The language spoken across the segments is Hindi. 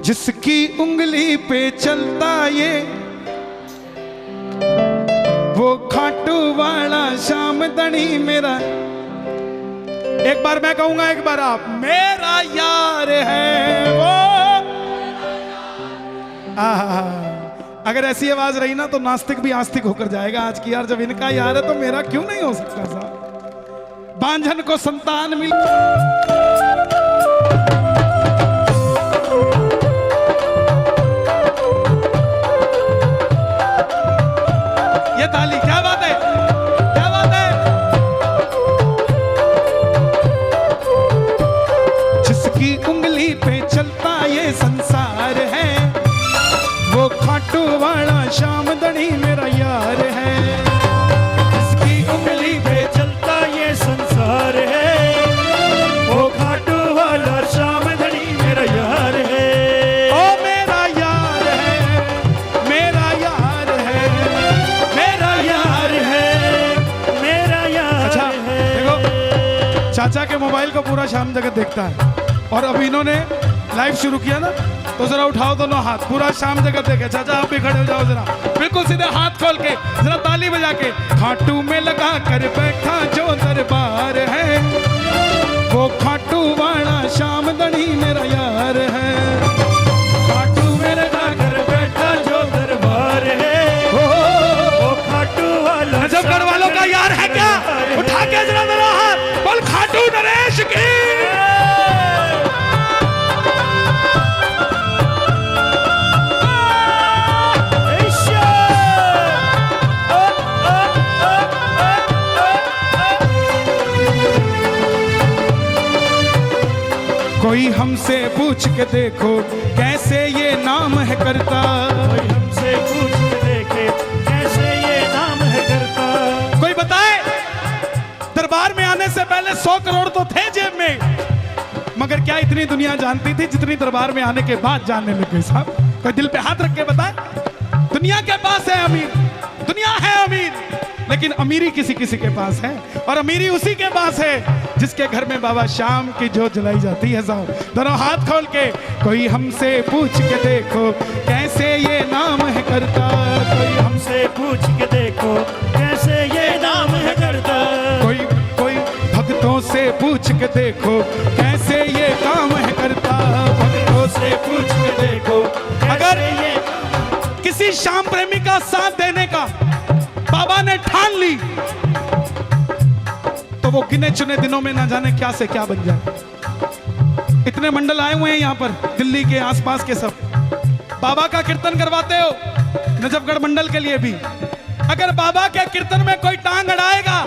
जिसकी उंगली पे चलता ये वो खाटू वाला श्याम धनी मेरा। एक बार मैं कहूंगा, एक बार आप। मेरा यार है वो। अगर ऐसी आवाज रही ना तो नास्तिक भी आस्तिक होकर जाएगा आज की। यार जब इनका यार है तो मेरा क्यों नहीं हो सकता साहब। बांझन को संतान मिल। ये ताली क्या बात है, क्या बात है। जिसकी उंगली पे चलता ये संसार है वो खाटू वाला श्याम धनी मेरा यार है। जिसकी उंगली पे चलता ये संसार है वो खाटू वाला श्याम धनी मेरा यार है। ओ मेरा यार है, मेरा यार है, मेरा यार है, मेरा यार अच्छा है। देखो, चाचा के मोबाइल को पूरा शाम जगत देखता है और अब इन्होंने लाइव शुरू किया ना, तो जरा उठाओ दोनों हाथ, पूरा शाम जगत देखे। चाचा आप भी खड़े हो जाओ जरा, बिल्कुल सीधे हाथ खोल के जरा ताली बजा के। खाटू में लगा कर बैठा जो दरबार है वो खाटू वाला श्याम धनी मेरा यार है। खाटू में लगा कर बैठा जो दरबार है वो खाटू वाला नजफगढ़ वालों का यार है क्या? उठा के जरा मेरा हाथ बोल खाटू नरेश की। कोई हमसे पूछ के देखो कैसे ये नाम है करता। कोई हमसे पूछ के देखे कैसे ये नाम है करता। कोई बताए दरबार में आने से पहले 100 करोड़ तो थे जेब में, मगर क्या इतनी दुनिया जानती थी जितनी दरबार में आने के बाद जानने लग गई साहब। कोई दिल पे हाथ रख के बताए। दुनिया के पास है अमीर, दुनिया है अमीर, लेकिन अमीरी किसी किसी के पास है और अमीरी उसी के पास है जिसके घर में बाबा श्याम की जोत जलाई जाती है साहब। दोनों हाथ खोल के कोई हमसे पूछ के देखो कैसे ये नाम है करता। कोई हमसे पूछ के देखो कैसे ये नाम है करता। कोई भक्तों से पूछ के देखो कैसे ये काम है करता। भक्तों से पूछ के देखो। अगर ये किसी श्याम प्रेमी का साथ देने का बाबा ने ठान ली तो वो गिने चुने दिनों में ना जाने क्या से क्या बन जाए। इतने मंडल आए हुए हैं यहाँ पर दिल्ली के आसपास के सब, बाबा का कीर्तन करवाते हो नजफगढ़ मंडल के लिए भी। अगर बाबा के कीर्तन में कोई टांग अड़ाएगा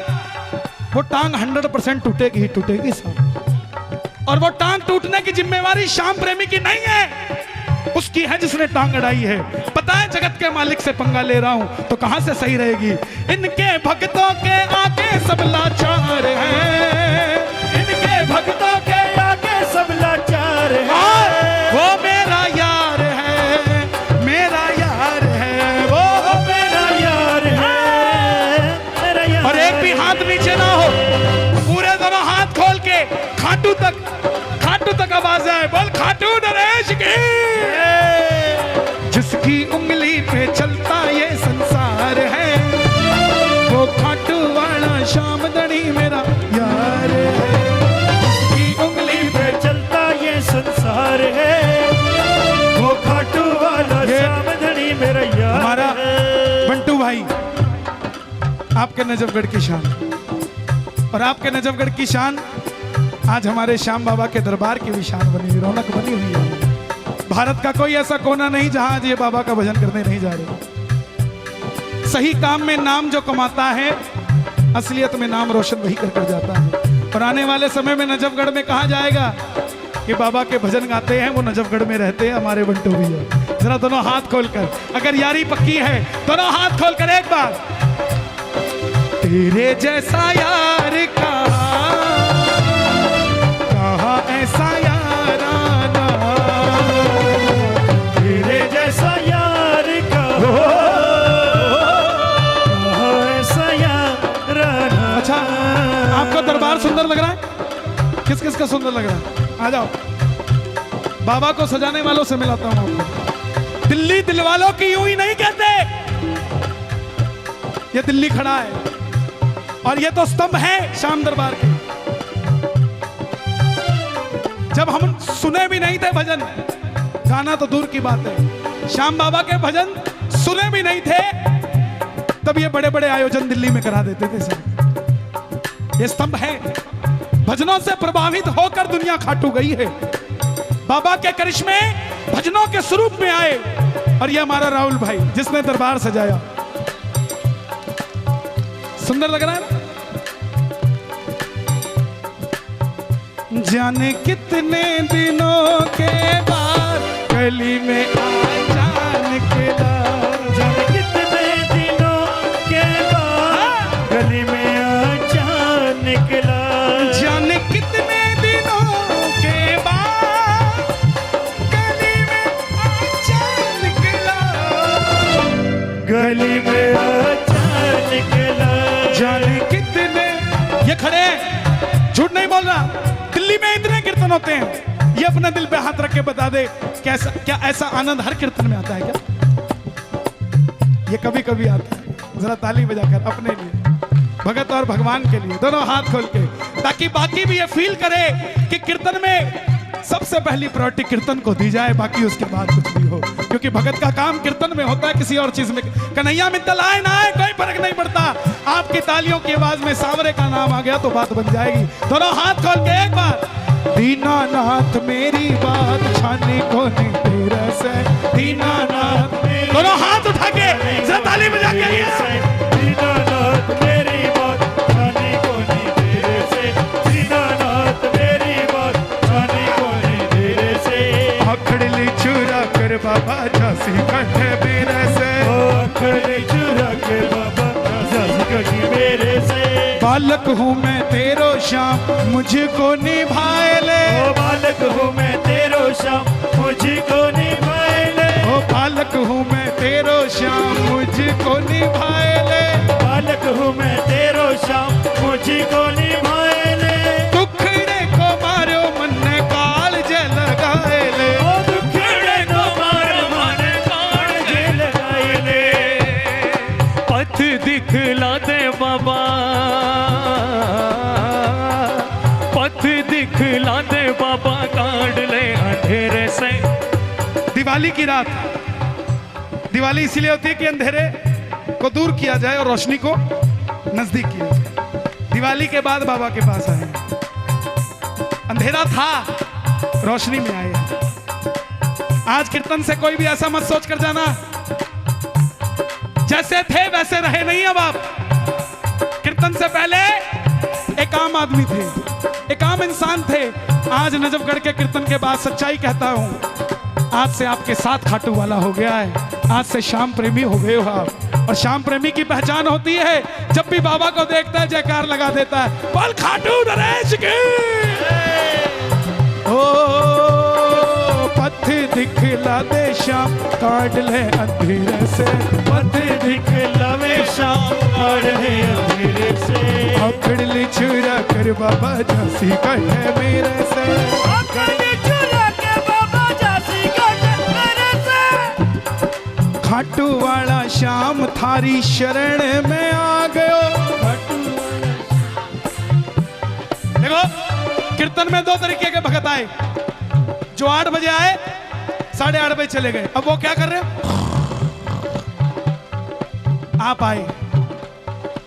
वो टांग 100% टूटेगी ही टूटेगी साहब। और वो टांग टूटने की जिम्मेवारी श्याम प्रेमी की नहीं है, उसकी है जिसने टांग अड़ाई है। पता है जगत के मालिक से पंगा ले रहा हूं तो कहां से सही रहेगी। इनके भक्तों के आगे सब लाचार हैं। इनके भक्तों के आगे सब लाचार है। वो मेरा यार है, मेरा यार है, वो मेरा यार है, मेरा यार। और एक भी हाथ नीचे ना हो, पूरे दोनों हाथ खोल के खाटू तक आवाज आए। बोल खाटू नरेश की। जिसकी उंगली पे चलता ये संसार है वो खाटू वाला श्याम धनी मेरा यार है। जिसकी उंगली पे चलता ये संसार है वो खाटू वाला श्याम धनी मेरा यार। हमारा बंटू भाई आपके नजफगढ़ की शान, और आपके नजफगढ़ की शान आज हमारे श्याम बाबा के दरबार की भी शान बनी हुई, रौनक बनी हुई है। भारत का कोई ऐसा कोना नहीं जहां आज ये बाबा का भजन करने नहीं जा रहे। सही काम में नाम जो कमाता है असलियत में नाम रोशन वही कर जाता है। और आने वाले समय में नजफगढ़ में कहा जाएगा कि बाबा के भजन गाते हैं वो नजफगढ़ में रहते हैं हमारे बंटू भैया। जरा दोनों हाथ खोलकर, अगर यारी पक्की है दोनों हाथ खोलकर एक बार। तेरे जैसा यार कहा ऐसा याराना, तेरे जैसा यार कहा ऐसा याराना। अच्छा आपका दरबार सुंदर लग रहा है? किस किस का सुंदर लग रहा है? आ जाओ। बाबा को सजाने वालों से मिलाता हूं आपको। दिल्ली दिल वालों की यूं ही नहीं कहते। ये दिल्ली खड़ा है और ये तो स्तंभ है श्याम दरबार के। जब हम सुने भी नहीं थे भजन, गाना तो दूर की बात है, श्याम बाबा के भजन सुने भी नहीं थे, तब ये बड़े बड़े आयोजन दिल्ली में करा देते थे सर। ये स्तंभ है। भजनों से प्रभावित होकर दुनिया खाटू गई है। बाबा के करिश्मे भजनों के स्वरूप में आए। और ये हमारा राहुल भाई जिसने दरबार सजाया, सुंदर लग रहा है ना। जाने कितने दिनों के बाद गली में आजा निकला। जाने कितने दिनों के बाद गली में आजा निकला। जाने कितने दिनों के बाद गली में आजा निकला। गली में आजा निकला। जाने कितने, ये खड़े हैं, झूठ नहीं बोल रहा। दिल्ली में इतने कीर्तन होते हैं, ये अपने दिल पे हाथ रख के बता दे कैसा, क्या ऐसा आनंद हर कीर्तन में आता है क्या? ये कभी कभी आता है। जरा ताली बजाकर अपने लिए, भगत और भगवान के लिए, दोनों हाथ खोल के, ताकि बाकी भी ये फील करे कि कीर्तन में सबसे पहली प्रायोरिटी कीर्तन को दी जाए, बाकी उसके बाद कुछ भी हो। क्योंकि भगत का काम कीर्तन में होता है, किसी और चीज में। कन्हैया मित्तल आए ना आए कोई फर्क नहीं पड़ता। आपकी तालियों की आवाज में सांवरे का नाम आ गया तो बात बन जाएगी। दोनों हाथ खोल के एक बार, दीनानाथ मेरी बात छाने को नहीं तेरा से। दीनानाथ, दोनों हाथ उठा के जरा ताली बजा के, दीनानाथ मेरी बात छाने को नहीं तेरे से। दीनानाथ मेरी बात छाने को नहीं तेरे से। आखड़ली चुरा कर बाबा झांसी कटे मेरे से। आखड़ली चुरा के बाबा झांसी कटे मेरे से। बालक हूँ मैं तेरो श्याम मुझको निभाए ले। ओ बालक हूँ मैं तेरो श्याम मुझको निभाए ले। ओ बालक हूँ मैं तेरो श्याम मुझको निभाए ले। बालक हूँ मैं तेरो श्याम मुझको निभाए ले। दुखड़े को मारो मन ने काल जे लगाए ले। ओ दुखड़े को मारो मन काल जे लगाए ले। पथ दिखला दे बाबा, पथ दिखला दे बाबा, काट ले अंधेरे से। दिवाली की रात, दिवाली इसीलिए होती है कि अंधेरे को दूर किया जाए और रोशनी को नजदीक किया जाए। दिवाली के बाद बाबा के पास आए, अंधेरा था, रोशनी में आए। आज कीर्तन से कोई भी ऐसा मत सोच कर जाना जैसे थे वैसे रहे नहीं। अब आप कीर्तन से पहले एक आम आदमी थे, एक आम इंसान थे। आज नजफगढ़ के कीर्तन के बाद सच्चाई कहता हूं, आज से आपके साथ खाटू वाला हो गया है। आज से श्याम प्रेमी हो गए हो आप। और श्याम प्रेमी की पहचान होती है जब भी बाबा को देखता है जयकार लगा देता है, बोल खाटू नरेश की। ओ पथ दिखला दे श्याम काट ले अंधेरे से। पथ दिखलावे श्याम काट ले अंधेरे से। आखड़ली चुरा कर बाबा झांसी कटे मेरे से। आखड़ली चुरा के बाबा झांसी कटे मेरे से। खाटू वाला श्याम थारी शरण में आ गयो। देखो कीर्तन में दो तरीके के भगत आए, जो 8 बजे आए 8:30 बजे चले गए। अब वो क्या कर रहे हैं? आप आए,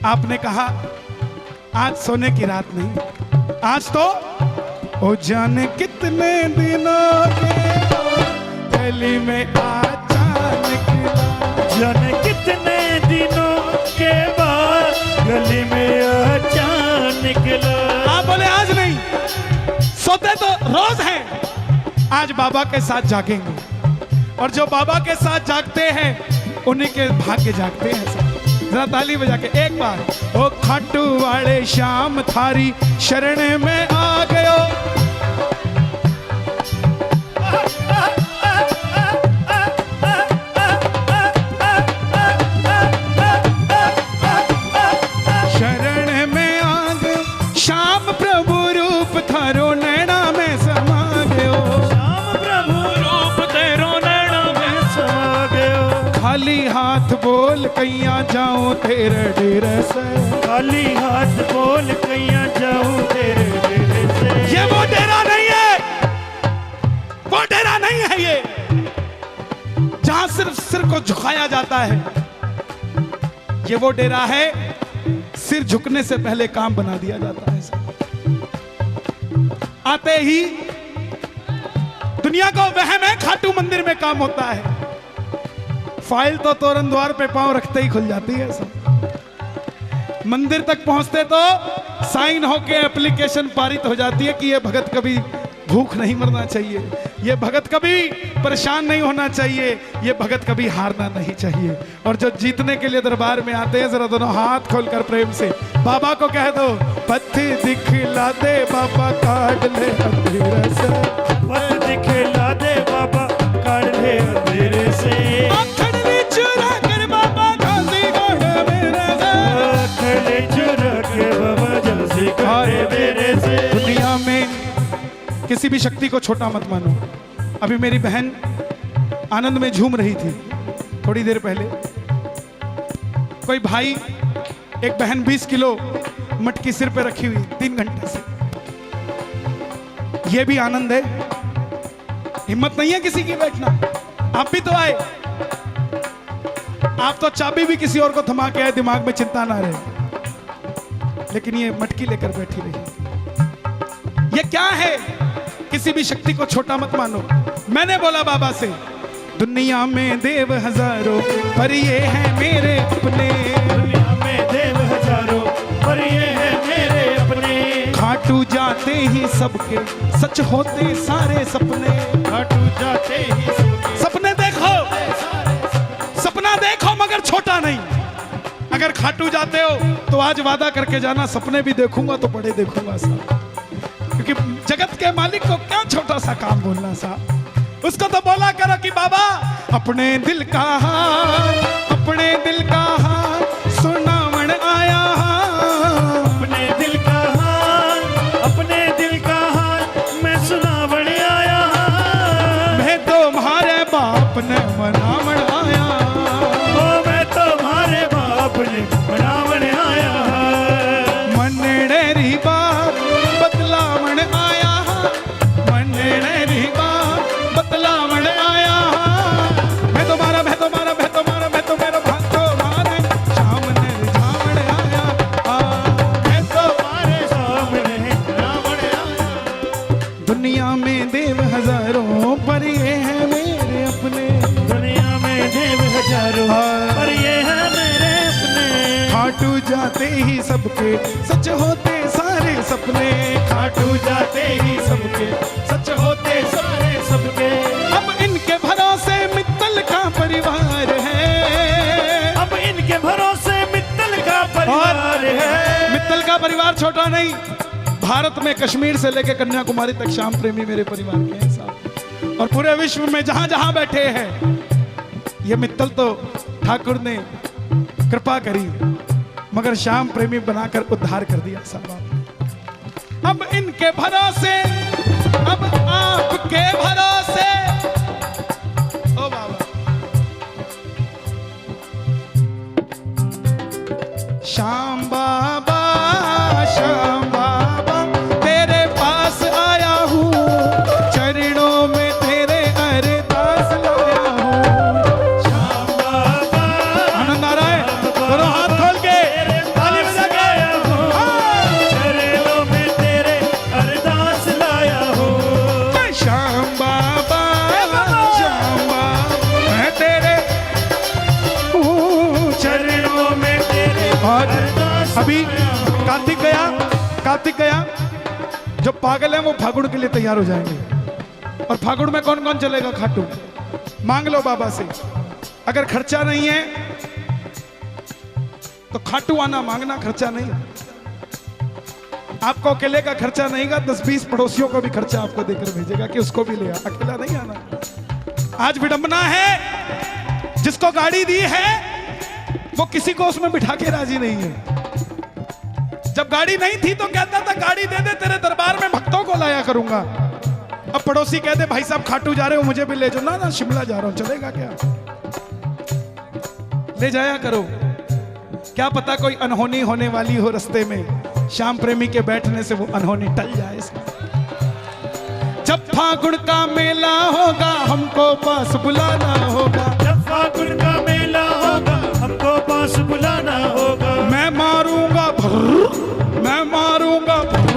आपने कहा आज सोने की रात नहीं, आज तो ओ जाने कितने दिनों के गली में आजा निकला। जाने कितने दिनों के बाद गली में आजा निकला। आप बोले आज नहीं, सोते तो रोज हैं, आज बाबा के साथ जागेंगे। और जो बाबा के साथ जागते हैं उन्हीं के भाग्य जागते हैं सब। जरा ताली बजा के एक बार, ओ खाटू वाले श्याम थारी शरण में आ गयो। शरण में आ गयो श्याम प्रभु रूप थारो नैना में समा गयो। श्याम प्रभु खाली हाथ बोल कैया जाऊं तेरे डेरे से। खाली हाथ बोल कैया जाऊं तेरे डेरे से। ये वो डेरा नहीं है, वो डेरा नहीं है ये, जहां सिर्फ सिर को झुकाया जाता है। ये वो डेरा है सिर झुकने से पहले काम बना दिया जाता है। आते ही दुनिया को वहम है खाटू मंदिर में काम होता है। फाइल तो तोरण द्वार पे पांव रखते ही खुल जाती है सब। मंदिर तक पहुंचते तो साइन होके एप्लीकेशन पारित हो जाती है कि ये भगत कभी भूख नहीं मरना चाहिए, ये भगत कभी परेशान नहीं होना चाहिए, ये भगत कभी हारना नहीं चाहिए। और जो जीतने के लिए दरबार में आते हैं जरा दोनों हाथ खोलकर प्रेम से बाबा को कह दो, पथ दिखला दे बाबा काट ले अंधेरे से। पथ दिखला दे बाबा काट ले अंधेरे से। अखड़ली चुरा कर बाबा जल्दी काट मेरे से। अखड़ली चुरा के बाबा जल्दी काट मेरे से। दुनिया में किसी भी शक्ति को छोटा मत मानो। अभी मेरी बहन आनंद में झूम रही थी थोड़ी देर पहले। कोई भाई, एक बहन 20 किलो मटकी सिर पे रखी हुई 3 घंटे से। ये भी आनंद है। हिम्मत नहीं है किसी की बैठना। आप भी तो आए, आप तो चाबी भी किसी और को थमा के आए, दिमाग में चिंता ना रहे, लेकिन ये मटकी लेकर बैठी रही। ये क्या है? किसी भी शक्ति को छोटा मत मानो। मैंने बोला बाबा से, दुनिया में देव हजारों पर ये है मेरे अपने। दुनिया में देव हजारों पर ये है मेरे अपने। खाटू जाते ही सबके सच होते सारे सपने। खाटू जाते ही सबके सपने देखो, सपना देखो मगर छोटा नहीं। अगर खाटू जाते हो तो आज वादा करके जाना, सपने भी देखूंगा तो बड़े देखूंगा साहब। क्योंकि जगत के मालिक को क्या छोटा सा काम बोलना साहब। उसको तो बोला करो कि बाबा अपने दिल का हाल, अपने दिल का हाल सुनावन आया। अपने दिल का हाल, अपने दिल का हाल मैं सुनावन आया। मैं तुम्हारे बाप ने मनावन आया। ओ मैं तुम्हारे बाप ने मनावन आया। मनडेरी बाप बतलावन आया। मनडेरी बाप बतलावन आया। मैं तुम्हारा, मैं तुम्हारा, मैं तुम्हारा, मैं तुम्हारा भाग तुम्हारे सामने रिझावन आया। मैं तुम्हारे सामने रावण आया। दुनिया में देव हजारों पर ये है मेरे अपने। दुनिया में देव हजारों पर ये है मेरे अपने। खाटू जाते ही सबके सच होते सारे सपने। खाटू जाते ही सबके सच होते सारे सबके। अब इनके भरोसे मित्तल का परिवार है। अब इनके भरोसे मित्तल का परिवार है। मित्तल का परिवार छोटा नहीं। भारत में कश्मीर से लेकर कन्याकुमारी तक श्याम प्रेमी मेरे परिवार के हैं साहब। और पूरे विश्व में जहां जहां बैठे हैं, ये मित्तल तो ठाकुर ने कृपा करी, मगर श्याम प्रेमी बनाकर उद्धार कर दिया साहब। अब इनके भरोसे, अब आपके भरोसे। ओ बाबा, श्याम बाबा, श्याम बाबा तेरे पास आया हूँ, चरणों में तेरे अरदास लाया हूँ। श्याम बाबा आनंद आ रहा है? दोनों हाथ खोल के ताली बजा के। चरणों में तेरे अरदास लाया हूँ। श्याम बाबा, श्याम बाबा मैं तेरे चरणों में तेरे और अरदास अभी कार्तिक गया, कार्तिक गया। जो पागल है वो फागुन के लिए तैयार हो जाएंगे। और फागुन में कौन कौन चलेगा? खाटू। मांग लो बाबा से। अगर खर्चा नहीं है तो खाटू आना, मांगना, खर्चा नहीं। आपको अकेले का खर्चा नहीं का, 10-20 पड़ोसियों को भी खर्चा आपको देकर भेजेगा कि उसको भी ले आ, अकेला नहीं आना। आज विडंबना है, जिसको गाड़ी दी है वो किसी को उसमें बिठा के राजी नहीं है। जब गाड़ी नहीं थी तो कहता था गाड़ी दे दे, तेरे दरबार में भक्तों को लाया करूंगा। अब पड़ोसी कहते भाई साहब खाटू जा रहे हो, मुझे भी ले जाओ। ना ना, शिमला जा रहा हूं, चलेगा क्या? दे जाया करो, क्या पता कोई अनहोनी होने वाली हो रास्ते में, श्याम प्रेमी के बैठने से वो अनहोनी टल जाए। जब फागुन का मेला होगा हमको पास बुलाना होगा, जब फागुन का मेला होगा हमको पास बुलाना होगा। मैं मारूंगा भर, मैं मारूंगा भर,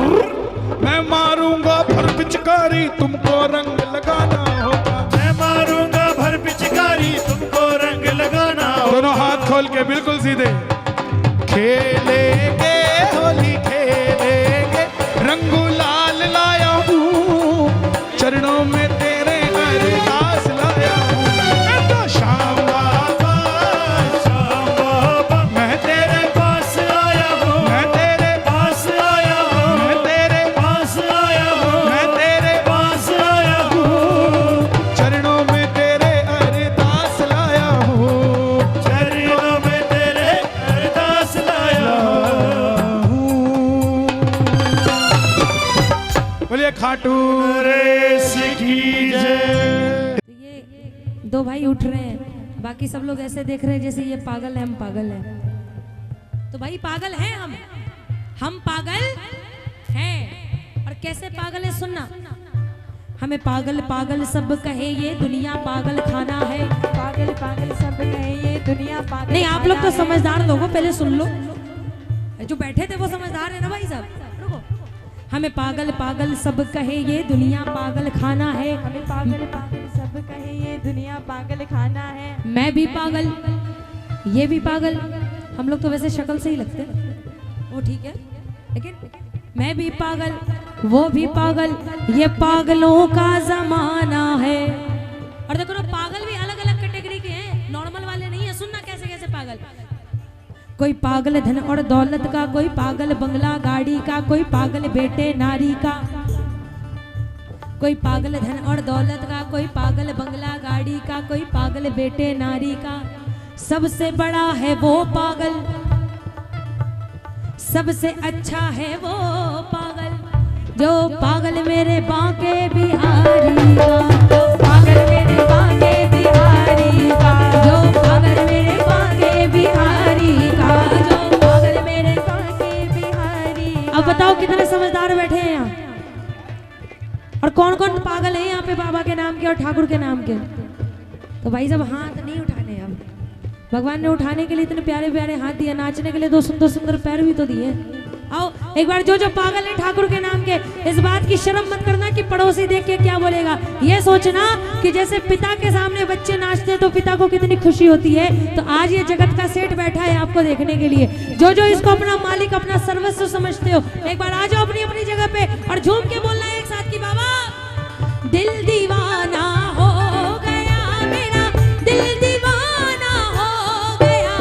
मैं मारूंगा भर पिचकारी, तुमको रंग लगाना होगा। मैं मारूंगा भर पिचकारी, तुमको रंग लगाना होगा। दोनों हाथ खोल के बिल्कुल सीधे। खेलेंगे होली खेलेंगे, रंग गुलाल लाया हूँ, चरणों में तेरे अरदास लाया हूँ। तो श्याम बाबा, श्याम बाबा, मैं तेरे पास आया हूँ, मैं तेरे पास आया हूँ, मैं तेरे पास आया हूँ, मैं तेरे पास आया हूँ। चरणों में तेरे अरदास लाया हूँ, चरणों में तेरे अरदास लाया हूँ। बोलिए खाटू रेस की जय। तो ये दो भाई उठ रहे हैं, बाकी सब लोग ऐसे देख रहे हैं जैसे ये पागल है, हम पागल हैं। तो भाई पागल हैं हम पागल हैं। और कैसे पागल है सुनना, हमें पागल पागल सब कहे ये दुनिया पागल खाना है। पागल पागल सब कहे ये दुनिया पागल। नहीं आप लोग तो समझदार लोगो, पहले सुन लो, जो बैठे थे वो समझदार है ना भाई साहब। रुको, हमें पागल पागल सब कहे ये दुनिया पागल खाना है। हमें पागल पागल सब कहे ये दुनिया पागल खाना है। मैं भी पागल, ये भी पागल, हम लोग तो वैसे शक्ल से ही लगते हैं, वो ठीक है, लेकिन मैं भी पागल, वो भी पागल, ये पागलों का जमाना है। और देखो ना, पागल भी अलग अलग कैटेगरी के हैं, नॉर्मल वाले नहीं है। सुनना कैसे कैसे पागल, कोई पागल धन और दौलत का, कोई पागल बंगला गाड़ी का, कोई पागल बेटे नारी का। कोई पागल धन और दौलत का, कोई पागल बंगला गाड़ी का, कोई पागल बेटे नारी का। सबसे बड़ा है वो पागल, सबसे अच्छा है वो पागल, जो पागल मेरे बांके बिहारी का, जो पागल मेरे बांके बिहारी का, जो पागल मेरे बांके बिहारी का, जो पागल मेरे बांके बिहारी। अब बताओ कितने समझदार बैठे हैं यहाँ, और कौन कौन पागल है यहाँ पे बाबा के नाम के और ठाकुर के नाम के। तो भाई साहब हाथ नहीं उठाने, अब भगवान ने उठाने के लिए इतने प्यारे प्यारे हाथ दिए, नाचने के लिए दो सुंदर सुंदर पैर भी तो दिए। आओ एक बार, जो जो पागल है ठाकुर के नाम के, इस बात की शर्म मत करना कि पड़ोसी देख के क्या बोलेगा। ये सोचना कि जैसे पिता के सामने बच्चे नाचते हैं तो पिता को कितनी खुशी होती है, तो आज ये जगत का सेठ बैठा है आपको देखने के लिए। जो जो इसको अपना मालिक, अपना सर्वस्व समझते हो, एक बार आ जाओ अपनी अपनी जगह पे और झूम के बोलना है एक साथ कि बाबा दिल दीवाना हो गया मेरा, दिल दीवाना हो गया,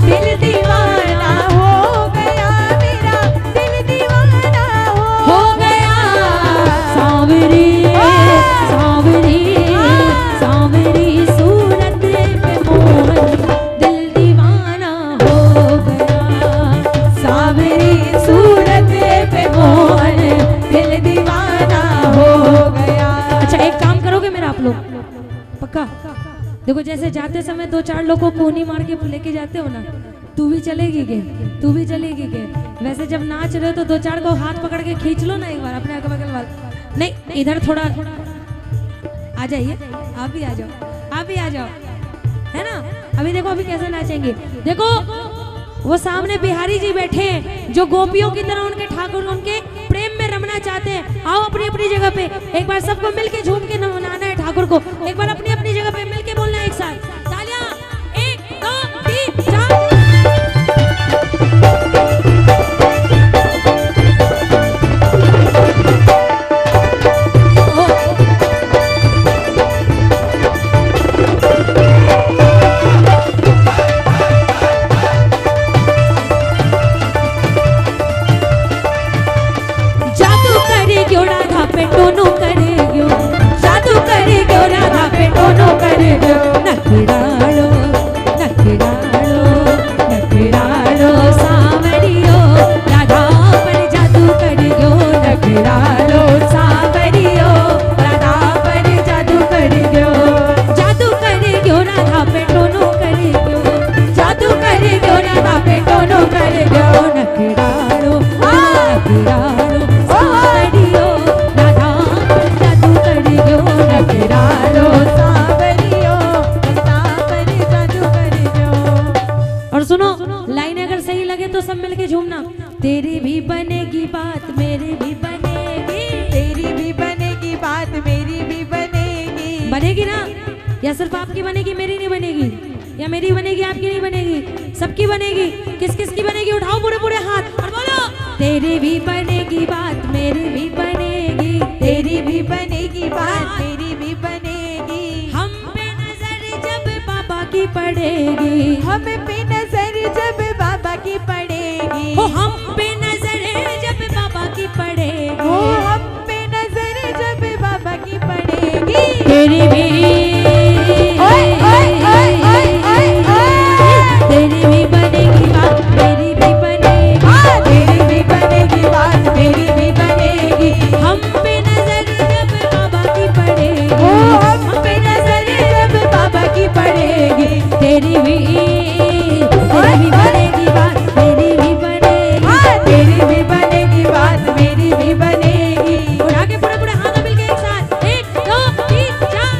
दिल दीवाना हो गया मेरा, दिल दीवाना हो गया। सांवरी सांवरी सांवरी सूरत पे मोहन, दिल दीवाना हो गया। सांवरी सूरत पे मोहन, दिल दीवाना हो गया। अच्छा एक काम करोगे मेरा आप लोग, पक्का? देखो जैसे जाते समय दो चार लोगों को कोनी मार के लेके जाते हो ना, तू भी चलेगी के, तू भी चलेगी के। वैसे जब नाच रहे हो तो दो चार को हाथ पकड़ के खींच लो ना एक बार अपने अगल बगल वाले। नहीं इधर थोड़ा आ जाइए, आप भी आ जाओ, आप भी आ जाओ, है ना। अभी देखो अभी कैसे नाचेंगे, देखो वो सामने बिहारी जी बैठे हैं जो गोपियों की तरह उनके ठाकुर उनके प्रेम में रमना चाहते हैं। आओ अपनी अपनी जगह पे एक बार सबको मिलके झूम के मनाना है ठाकुर को। एक बार अपनी अपनी जगह पे मिलके बोलना है एक साथ, तालियां 1 2 3 4। जादू करे क्यों राधा पे, बनेगी ना? या सिर्फ आपकी बनेगी, मेरी नहीं बनेगी? या मेरी बनेगी, आपकी नहीं बनेगी? सबकी बनेगी। किस किस की बनेगी? उठाओ पूरे पूरे हाथ और बोलो, तेरी भी बनेगी बात, मेरी भी बनेगी, तेरी भी बनेगी बात, मेरी भी बनेगी। हम पे नजर जब बाबा की पड़ेगी, हम पे नजर जब बाबा की पड़ेगी, ओ हम पे नजर जब बाबा की पड़ेगी, ओ हम पे नजर जब बाबा की पड़ेगी। तेरी भी ओए ओए ओए ओए ओए ओए, तेरी भी बनेगी बात, मेरी भी बनेगी, हाँ तेरी भी बनेगी बात, मेरी भी बनेगी। हम पे नजर जब बाबा की पड़ेगी, ओ हम पे नजर जब बाबा की पड़ेगी, तेरी भी बनेगी बात, मेरी भी बनेगी, हाँ तेरी भी बनेगी बात, मेरी भी बनेगी। उड़ा के पूरे पूरे हाथों मिलके एक साथ, 1 2 3 4।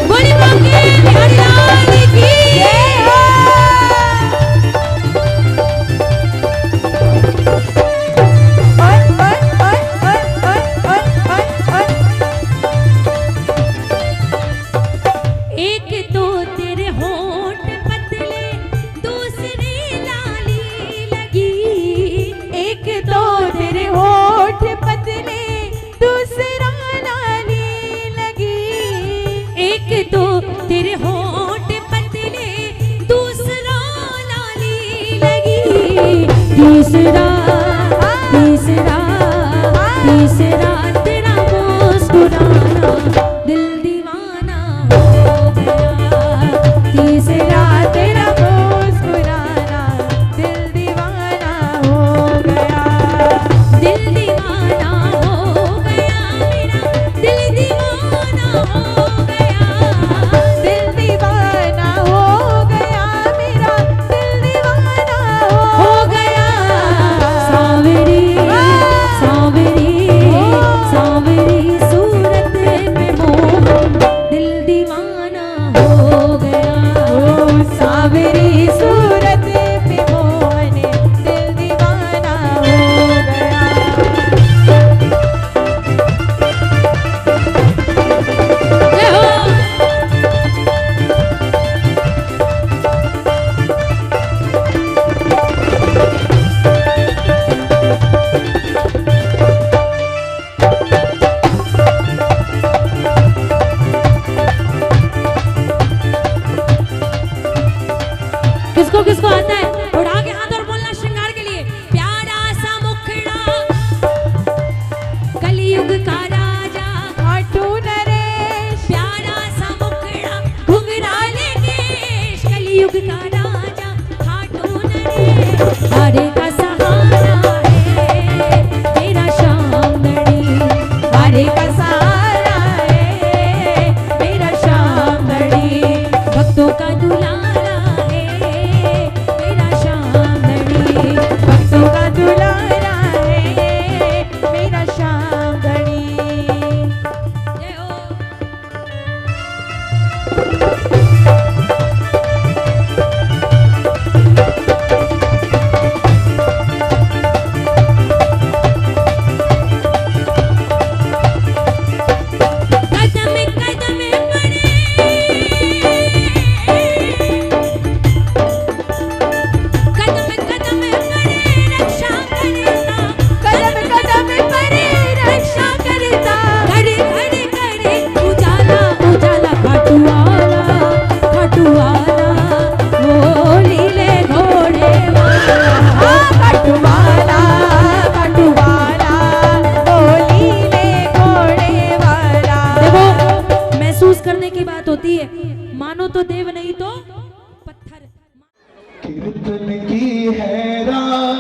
बोली बांके बिहारी लाल की जय हो। ओए ओए ओए ओए ओए ओए ओए, एक तो तेरे होंठ पतले, दूसरी लाली लगी, एक तो तेरे होठ पतले, दूसरा लाली लगी। एक तो तेरे होंठ पतले, दूसरा लाली लगी, तीसरा तीसरा तीसरा तेरा मुस्कुराना, दिल दीवाना हो गया, तीसरा तेरा मुस्कुराना, दिल दीवाना हो गया। दिल दीवाना हो गया मेरा, दिल दीवाना हो गया, दिल दीवाना हो गया मेरा, दिल दीवाना हो गया। सांवरी सांवरी सांवरी सूरत पे मोहन, दिल दीवाना हो गया, ओ सावरी सूरत पे मोहन, दिल दीवाना हो गया। जय हो। किसको किसको आता है? उठा के हाथ और बोलना श्रृंगार के लिए, प्यारा सा मुखड़ा, कलयुग का राजा, खाटू नरेश, प्यारा सा मुखड़ा, घुंघराले केश, कलयुग का राजा, खाटू नरेश, हारे का सहारा है तेरा शामदड़ी, हारे का सहारा है मेरा शामदड़ी। भक्तों का दुलारा है तेरा शामदड़ी, भक्तों का दुलारा है मेरा शामदड़ी। जय हो। कदम कदम पड़े, कदम कदम पड़े रक्षा करता, कदम कदम परे रक्षा करता, घड़ी घड़ी करे उजाला उजाला, खाटू वाला वो लीले घोड़े वाला, कटवाला कटवाला, होली ले घोड़े वाला। देखो महसूस करने की बात होती है, मानो तो देव नहीं तो पत्थर। कीर्तन की है रात,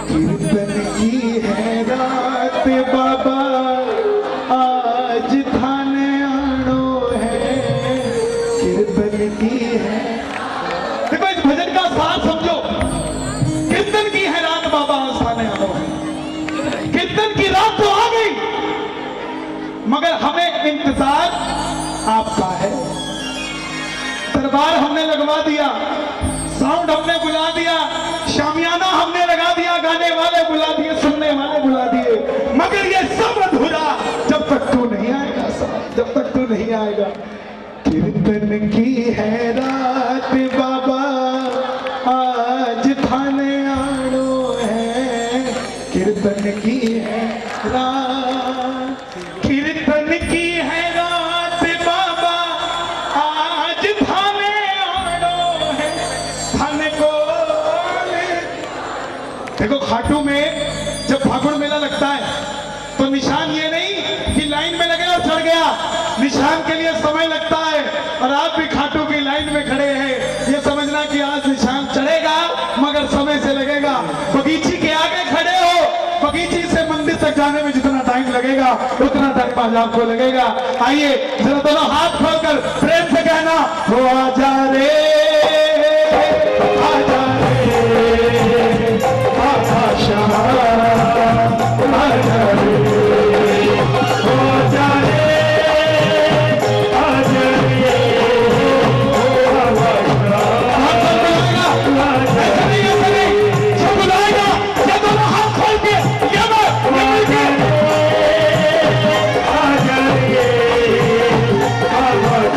कीर्तन की है रात बाबा, आज थाने आनो है। की है। देखो इस भजन का सार समझो। कीर्तन की है रात बाबा आस्थाने आलो है। कीर्तन की रात तो आ गई, मगर हमें इंतजार आपका है। दरबार हमने लगवा दिया, साउंड हमने बुला दिया, शामियाना हमने लगा दिया, गाने वाले बुला दिए, सुनने वाले बुला दिए, मगर ये सब अधूरा जब तक तू नहीं आएगा साहब, जब तक तू नहीं आएगा। कीर्तन की है रात बाबा आज थाने आनो है। कीर्तन की है रात, कीर्तन की है रात बाबा आज थाने आनो है। थाने को देखो, खाटू में जब फागुन मेला लगता है तो निशान ये नहीं कि लाइन में लगे और चढ़ गया, निशान के लिए समय लगता है। और आप भी खाटू की लाइन में खड़े हैं, ये समझना कि आज निशान चढ़ेगा मगर समय से लगेगा। बगीची के आगे खड़े हो, बगीची से मंदिर तक जाने में जितना टाइम लगेगा उतना टाइम आज आपको लगेगा। आइए जरा दोनों हाथ खोलकर प्रेम से कहना, हो आजा रे आजा रे आजा शाह आजा रे आजा रे आजा रे सब बुलाएगा, ये दोनों हाथ खोल के ये मिल के आजा रे आजा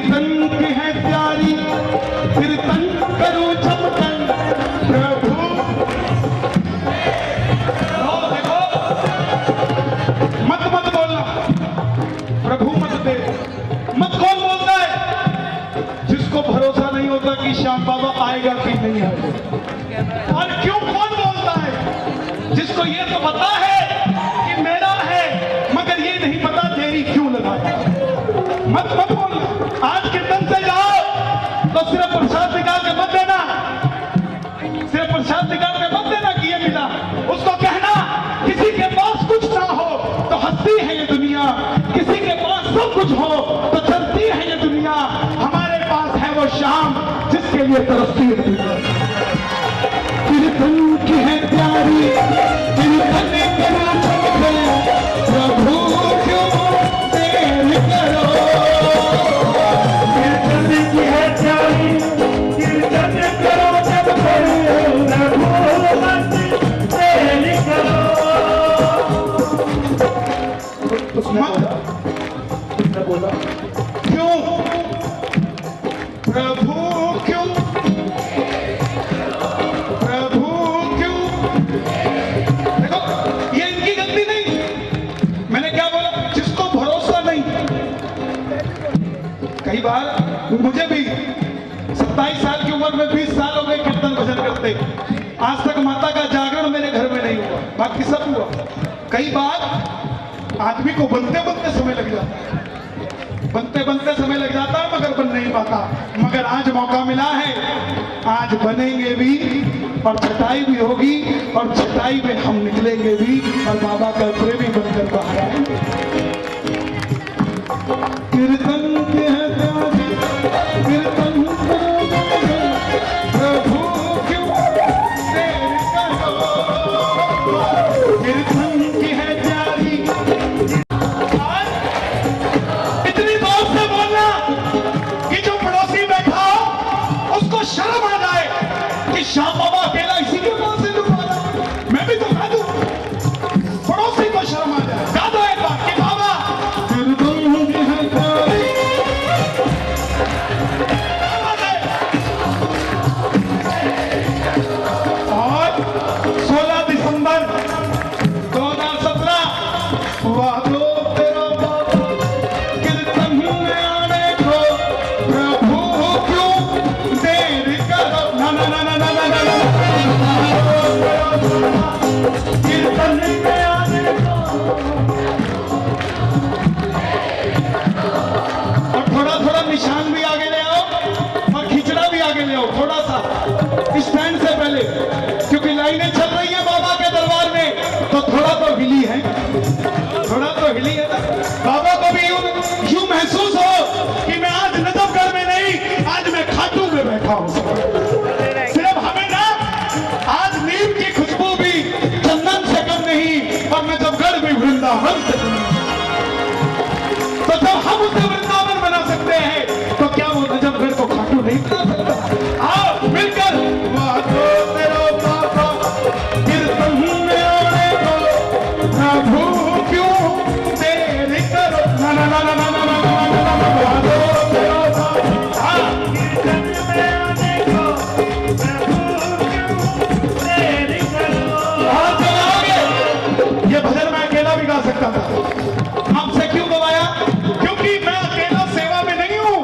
कीर्तन की है प्यारी, कीर्तन करूं जमकर प्रभु। देखो मत बोलना, प्रभु मत दे। मत कौन बोलता है? जिसको भरोसा नहीं होता कि श्याम बाबा आएगा कि नहीं आएगा। और क्यों कौन बोलता है? जिसको ये तो पता है कि मेरा है, मगर ये नहीं पता देरी क्यों लगाया। मत बोलना। आज कीर्तन से जाओ तो सिर्फ प्रसाद निकाल के मत देना, सिर्फ प्रसाद निकाल के मत देना कि ये मिला। उसको कहना किसी के पास कुछ ना हो तो हंसती है ये दुनिया, किसी के पास सब कुछ हो तो चलती है ये दुनिया। हमारे पास है वो शाम जिसके लिए तरसती है दुनिया। कीर्तन की है प्यारी, कीर्तन करो प्रभु क्यों देर करो। कीर्तन की है प्यारी, कीर्तन करो जब प्रभु मत देर करो। उसने बोला क्यों प्रभु क्यों, प्रभु क्यों। देखो ये इनकी गलती नहीं। मैंने क्या बोला? जिसको भरोसा नहीं। कई बार मुझे भी 27 साल की उम्र में 20 साल हो गए कीर्तन भजन करते, आज तक माता का जागरण मेरे घर में नहीं हुआ, बाकी सब हुआ। कई बार आदमी को बनते समय लग जाता है, बनते समय लग जाता है मगर बन नहीं पाता। मगर आज मौका मिला है, आज बनेंगे भी और छटाई भी होगी और छटाई में हम निकलेंगे भी और बाबा का प्रेमी बनकर बाहर आएंगे। कीर्तन के है प्यारी, कीर्तन प्रभु क्यों देर करो। कीर्तन की है प्यारी। इतनी जोर से बोलना कि जो पड़ोसी बैठा हो उसको शर्म आ जाए कि श्याम बाबा अकेला इसी के पास से लुका रहा। मैं भी तो गा दूं, पड़ोसी को शर्म आ जाए। गा दो एक बार कि बाबा कीर्तन की है प्यारी। और 16 दिसंबर 2017 हुआ दो तेरा बाबा कीर्तन में आने को प्रभु क्यों देर करो। ना ना ना ना ना ना ना कीर्तन में आने को। और थोड़ा निशान भी आगे ले आओ और खिचड़ा भी आगे ले आओ थोड़ा सा स्टैंड से पहले, क्योंकि लाइनें चल रही है बाबा के दरबार में तो थोड़ा तो हिली है, थोड़ा तो हिली है ना। बाबा को भी यूं महसूस हो कि मैं आज नजफगढ़ में नहीं, आज मैं खाटू में बैठा हूं। सिर्फ हमें ना आज नीम की खुशबू भी चंदन से कम नहीं और नजफगढ़ भी वृंदावन से कम नहीं। तो जब हम उसे वृंदावन बना सकते हैं तो क्या वो नजफगढ़ को खाटू नहीं बना सकता? आओ मिलकर वादो तेरा बाबा कीर्तन में आने को प्रभु क्यों देर करो। ना ना ना ना ना ना ना ना ना ना वादो तेरा बाबा कीर्तन में आने को प्रभु क्यों देर करो। हाथ चलाओगे। ये भजन मैं अकेला भी गा सकता था, आपसे क्यों गवाया? क्योंकि मैं अकेला सेवा में नहीं हूं।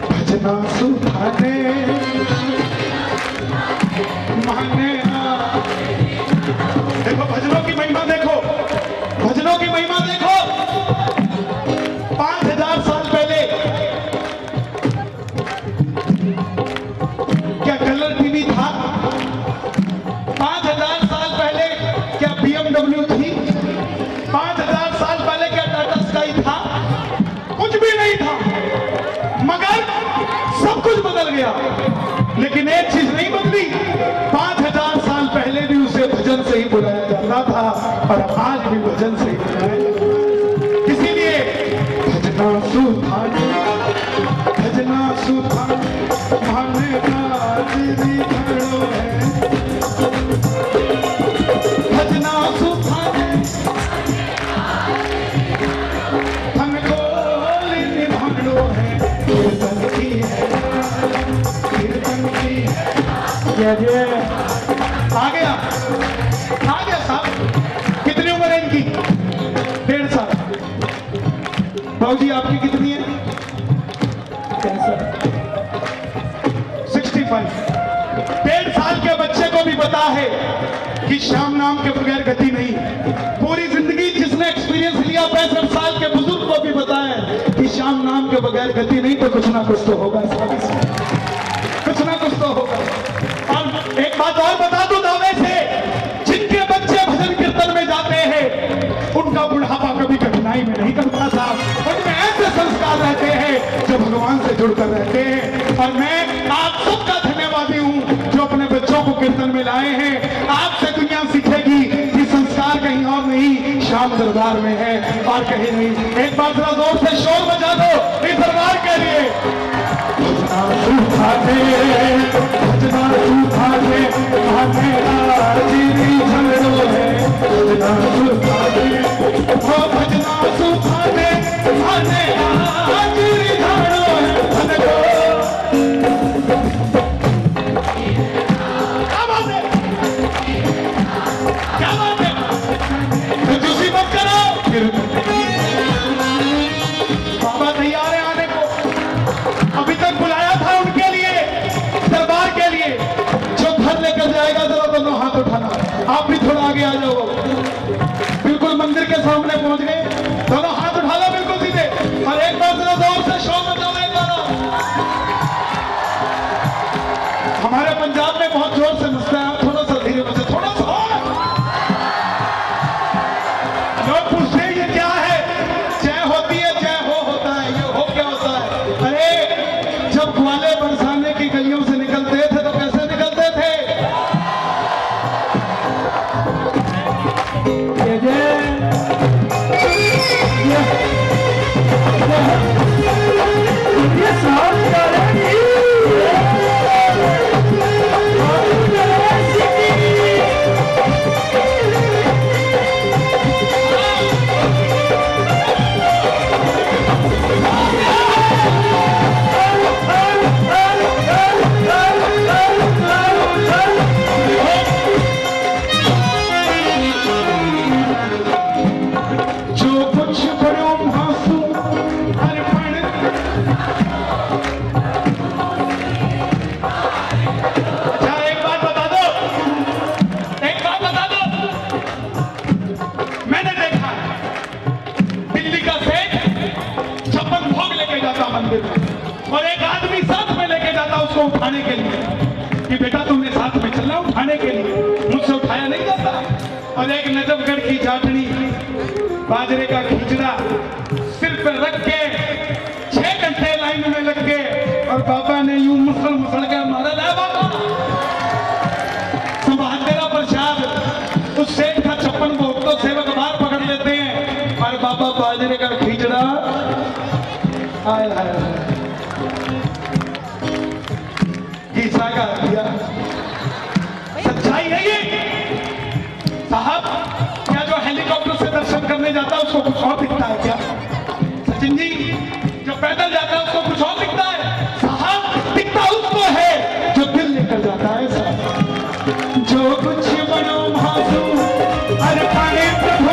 भजना सुधाने माने ना। देखो भजनों की महिमा देखो, भजनों की महिमा देखो। 5000 साल पहले क्या कलर टीवी था? 5000 साल पहले क्या BMW थी? 5000 साल पहले क्या टाटा स्काई था? कुछ भी नहीं था, मगर सब कुछ बदल गया। लेकिन एक चीज नहीं बदली, 5000 साल पहले भी उसे भजन से ही बुलाया जाता था और आज भी भजन से ही बुलाया जाता है। इसीलिए भजना सुधाने, भजना सुधाने माने गाजरी घड़ो है। भजना सुधाने हमको निभानो है। कीर्तन की है, कीर्तन की है। आ गया साहब। कितनी उम्र है इनकी? 1.5 साल। बाबूजी आपकी कितनी है? 65। 1.5 साल के बच्चे को भी पता है कि श्याम नाम के बगैर गति नहीं। पूरी जिंदगी जिसने एक्सपीरियंस लिया 65 साल के बुजुर्ग को भी पता है कि श्याम नाम के बगैर गति नहीं। तो कुछ ना कुछ तो होगा, कुछ ना कुछ तो होगा। और एक बात और बता दूं दावे से, जिनके बच्चे भजन कीर्तन में जाते हैं उनका बुढ़ापा कभी कठिनाई में नहीं करता साहब। उनमें ऐसे संस्कार रहते हैं जो भगवान से जुड़कर रहते हैं। और मैं आप सबका धन्यवादी हूं जो अपने बच्चों को कीर्तन में लाए हैं। आपसे दुनिया सीखेगी कि संस्कार कहीं और नहीं, श्याम दरबार में है और कहीं नहीं। एक बार जरा जोर से शोर बजा दो इस दरबार के लिए। भजना बाबा तैयार है आने को। अभी तक बुलाया था उनके लिए, दरबार के लिए। जो घर लेकर जाएगा जरा दोनों हाथ उठाना। आप भी थोड़ा आगे आ जाओ, बिल्कुल मंदिर के सामने पहुंच गए। दोनों हाथ उठा लो बिल्कुल सीधे। और एक बार जरा जोर से शोर मचाओ एक बार। हमारे पंजाब में बहुत जोर से मचता है, आप थोड़ा सा धीरे बचे, थोड़ा सा। लोग पूछते हैं ये क्या है? जय होती है, जय हो होता है। ये हो क्या होता है? अरे जब ग्वाले बरसाने की गलियों से निकलते थे तो कैसे निकलते थे? और एक आदमी साथ में लेके जाता उसको उठाने के लिए कि बेटा तुमने साथ में चलना उठाने के लिए। मुझसे उठाया नहीं जाता। और एक नजफगढ़ की जाटनी बाजरे का खिचड़ा सिर पे रख के 6 घंटे लाइन में लग गए। और बाबा ने यूं मुसल के मारा, ला बाबा संभाल तेरा प्रसाद। उस सेठ का 56 भोग तो सेवक बाहर पकड़ लेते हैं। और बाबा बाजरे का खिचड़ा हाय हाय गीसा का दिया। सच्चाई है ये साहब। क्या जो हेलीकॉप्टर से दर्शन करने जाता है उसको कुछ और दिखता है क्या? सचिन जी जो पैदल जाता है उसको कुछ और दिखता है साहब? दिखता उसको है जो दिल लेकर जाता है साहब। जो कुछ बनो भासू अरे पाने प्रभु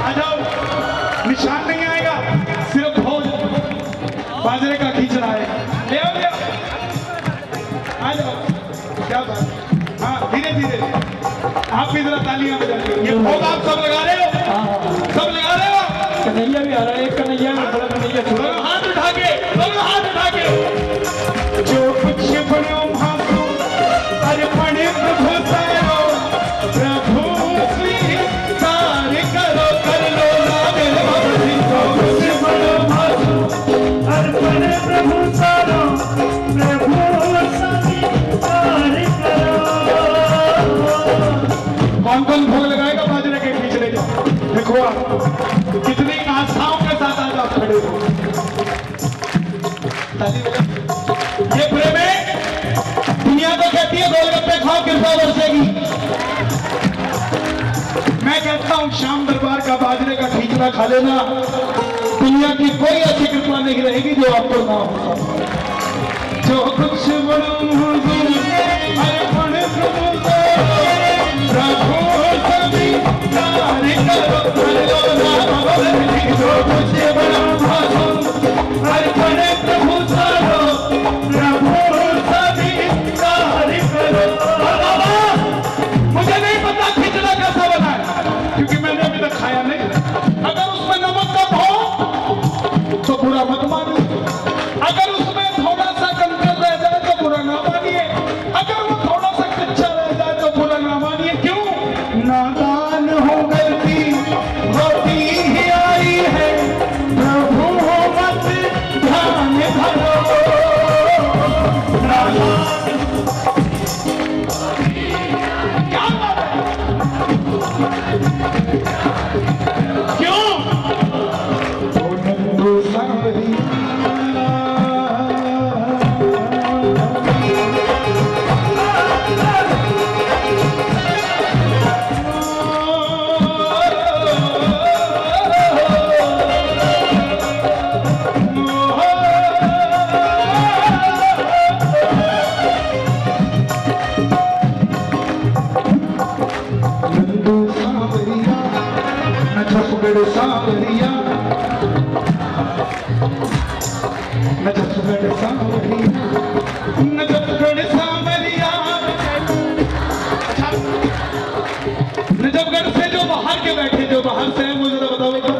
आ जाओ। निशान नहीं आएगा, सिर्फ भोज बाजरे का खींचना है। ले आओ ले आओ, आ जाओ। क्या बात। हाँ धीरे धीरे आप भी जरा तालियां बजाइए। ये भोग आप सब लगा रहे हो? सब लगा रहे हो? कन्हैया भी आ रहा है। एक कन्हैया में बड़ा कन्हैया। दोनों हाथ उठा के, दोनों हाथ उठा के। जो कुछ बनो भासो अरे पड़े प्रभु सारो, प्रभु स्वीकार करो, कर लो ना मेरे बाबा जी। जो कुछ बनो भासो अरे पड़े प्रभु सारो, प्रभु स्वीकार करो। कौन कौन भोग लगाएगा बाजरे के खिचड़े का? देखो आप कितनी आस्थाओं के साथ आज आप खड़े हो। ये प्रेम है। दुनिया तो कहती है गोलगप्पे खाओ कृपा बरसेगी। मैं कहता हूं श्याम दरबार का बाजरे का खिचड़ा खाना खा लेना, दुनिया की कोई ऐसी कृपा नहीं रहेगी जो आपको ना हो। जो कुछ अर्पण प्रभु प्रभु सभी कार्य करो, जो कुछ अर्पण प्रभु सारो, प्रभु सभी कार्य करो। मुझे नहीं पता खिचड़ा कैसा बना है, क्योंकि मैंने अभी तक खाया नहीं। अगर उसमें नमक कम हो तो बुरा मत मानिए, अगर उसमें थोड़ा सा कंकड़ रह जाए तो बुरा ना मानिए, अगर वो थोड़ा सा कच्चा रह जाए तो बुरा ना मानिए। क्यों? नादान हो गलती होती ही आई है, प्रभु हो मत ध्यान धरो। क्या बात है? क्यों? सांवरिया नजफगढ़ सांवरिया, नजफगढ़ सांवरिया। अच्छा, नजफगढ़ से जो बाहर के बैठे, जो बाहर से है, मुझे जरा बताओ एक बार।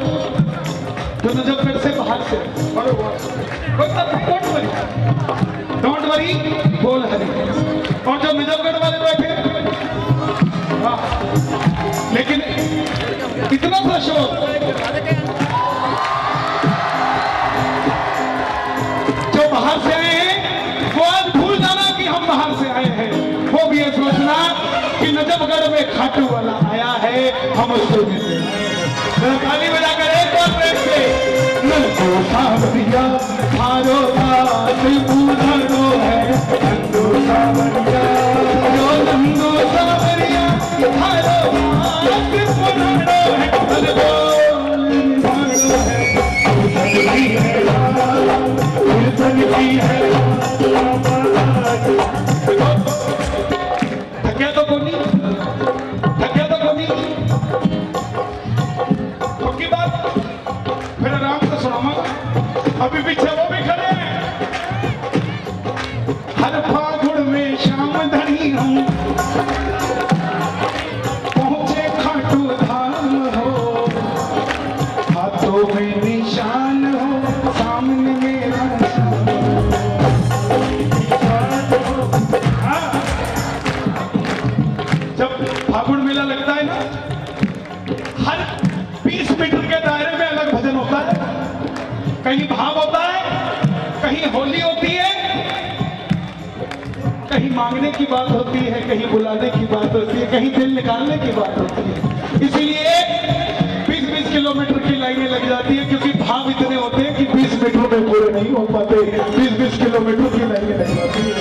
जो नजफगढ़ से बाहर से, डोंट वरी, बोल हरी। और जो नजफगढ़ वाले बैठे, लेकिन इतना सा शोर, जो बाहर से आए हैं वो आज भूल जाना कि हम बाहर से आए हैं, वो भी ये सोचना कि नजफगढ़ में खाटू वाला आया है, हम उसको मिलते हैं। ताली बजाकर एक बार प्रेम से नंदू सांवरिया हारो पूरो है, नंदू सांवरिया, जो नंदू सांवरिया हारो थकिया तो कोनी, थकिया तो कोनी। की बात फिर आराम से सुनामा, अभी पीछे वो भी खड़े हैं। हर फागुन में शाम धनी हूँ, पहुंचे खाटू धाम हो, हाथों में निशान हो, सामने मेरा जब फागुन मेला लगता है ना, हर 20 मीटर के दायरे में अलग भजन होता है। कहीं भाव होता है, कहीं होली होती है, कहीं मांगने की बात होती है, कहीं बुलाने की बात होती है, कहीं दिल निकालने की बात होती है। इसीलिए 20-20 किलोमीटर की लाइनें लग जाती है, क्योंकि भाव इतने होते हैं कि 20 मीटर में पूरे नहीं हो पाते, 20-20 किलोमीटर की लाइनें लग जाती है।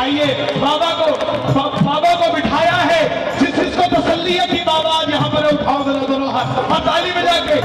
आइए, बाबा को बिठाया है, जिसको तसल्ली है कि बाबा आज यहाँ पर उठाओ जरा दोनों हाथ और ताली बजा के।